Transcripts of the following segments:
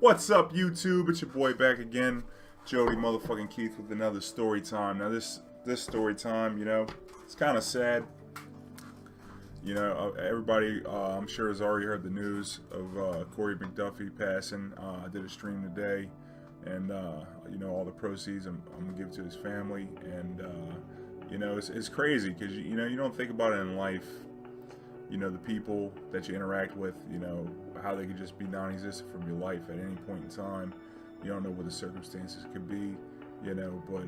What's up, YouTube? It's your boy back again, Jody motherfucking Keith, with another story time. Now this story time, it's kind of sad. Everybody, I'm sure, has already heard the news of Korey McDuffie passing. I did a stream today, and all the proceeds I'm gonna give to his family. And it's crazy because you don't think about it in life. The people that you interact with, how they could just be non-existent from your life at any point in time. You don't know what the circumstances could be, but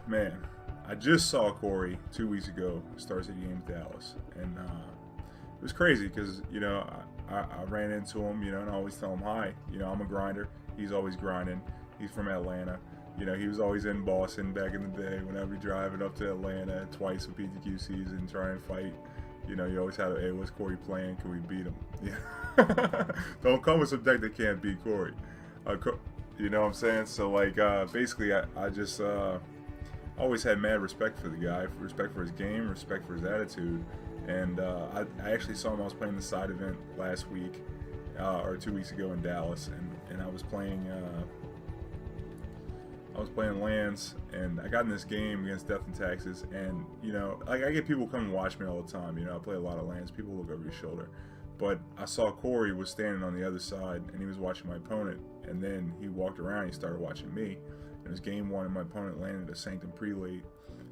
man, I just saw Korey 2 weeks ago, Star City game with Dallas, and it was crazy because, I ran into him, and I always tell him hi. I'm a grinder. He's always grinding. He's from Atlanta. He was always in Boston back in the day when I'd be driving up to Atlanta twice a PTQ season, try and fight. You always have, hey, what's Korey playing? Can we beat him? Yeah. Don't come with some deck that can't beat Korey. You know what I'm saying? So, basically, I just always had mad respect for the guy, respect for his game, respect for his attitude. And I actually saw him. I was playing the side event last week, or 2 weeks ago in Dallas, and I was playing lands, and I got in this game against Death and Taxes, and I get people come and watch me all the time. I play a lot of lands. People look over your shoulder, but I saw Korey was standing on the other side, and he was watching my opponent, and then he walked around. He started watching me. It was game one, and my opponent landed a Sanctum Prelate,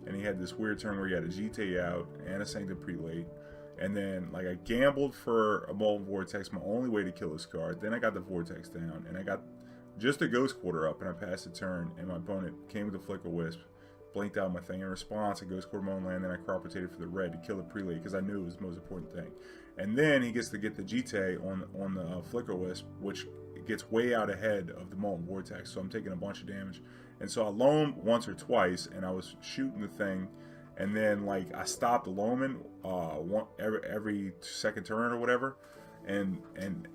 and he had this weird turn where he had a GT out and a Sanctum Prelate. And then, I gambled for a Molten Vortex, my only way to kill this card. Then I got the Vortex down, and I got just a Ghost Quarter up, and I passed the turn, and my opponent came with a Flicker Wisp, blinked out my thing. In response, I Ghost Quarter my own land, then I crop rotated for the red to kill the Prelate, because I knew it was the most important thing. And then he gets to get the GT on the Flicker Wisp, which gets way out ahead of the Molten Vortex, so I'm taking a bunch of damage. And so I loamed once or twice, and I was shooting the thing, and then, I stopped loaming every second turn or whatever. And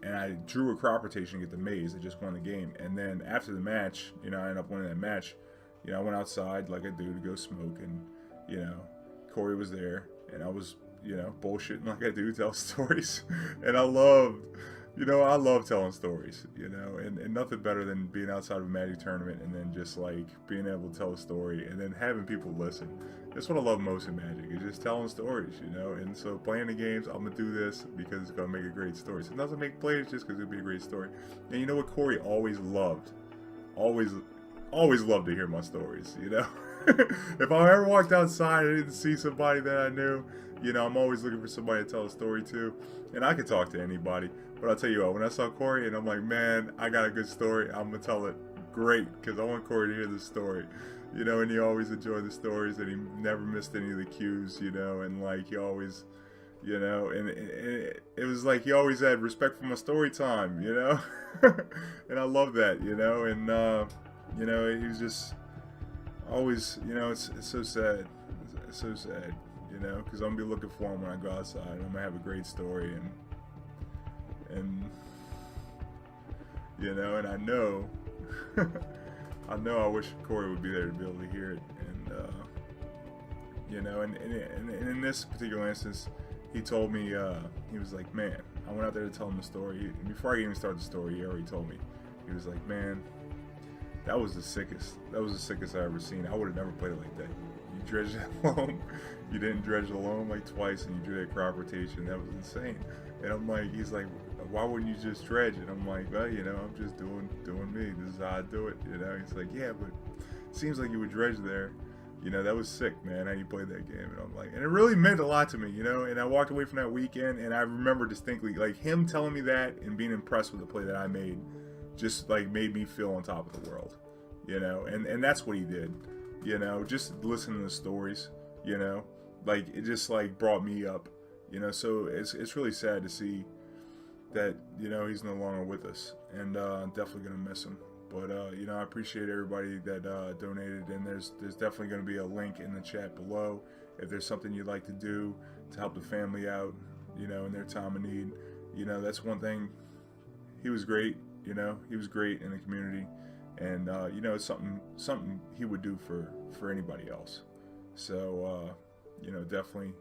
I drew a crop rotation to get the maze. I just won the game. And then after the match, I ended up winning that match. I went outside like I do to go smoke, and Korey was there, and I was bullshitting like I do, tell stories. And I love telling stories, and nothing better than being outside of a Magic tournament and then just being able to tell a story and then having people listen. That's what I love most in Magic, is just telling stories, and so playing the games, I'm gonna do this because it's gonna make a great story. So it doesn't make plays just because it'll be a great story. And you know what Korey always loved? Always loved to hear my stories, If I ever walked outside and didn't see somebody that I knew, I'm always looking for somebody to tell a story to. And I could talk to anybody. But I'll tell you what, when I saw Korey and I'm like, man, I got a good story, I'm going to tell it great, because I want Korey to hear the story. And he always enjoyed the stories, and he never missed any of the cues, and he always, and it was he always had respect for my story time, and I love that, and, he was just always, it's so sad. It's so sad, because I'm going to be looking for him when I go outside. I'm going to have a great story, and and I know, I wish Korey would be there to be able to hear it, and in this particular instance, he told me, he was like, man, I went out there to tell him the story. Before I even started the story, he already told me. He was like, man, that was the sickest I ever seen. I would have never played it like that. You dredged that loam. You didn't dredge the loam twice, and you drew that crop rotation. That was insane. And I'm like, he's like, why wouldn't you just dredge? And I'm like, well, I'm just doing me. This is how I do it. He's like, yeah, but it seems like you would dredge there. That was sick, man, how you played that game. And I'm like, and it really meant a lot to me, and I walked away from that weekend, and I remember distinctly, him telling me that and being impressed with the play that I made, just made me feel on top of the world, and that's what he did, just listening to the stories, it just brought me up, so it's really sad to see that he's no longer with us, and definitely gonna miss him. But I appreciate everybody that donated, and there's definitely gonna be a link in the chat below if there's something you'd like to do to help the family out, in their time of need. That's one thing. He was great. He was great in the community, and it's something he would do for anybody else. So definitely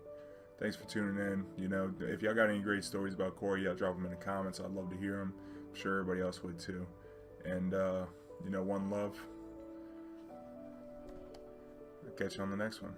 thanks for tuning in. You know, if y'all got any great stories about Korey, y'all drop them in the comments. I'd love to hear them. I'm sure everybody else would too. And you know, one love. I'll catch you on the next one.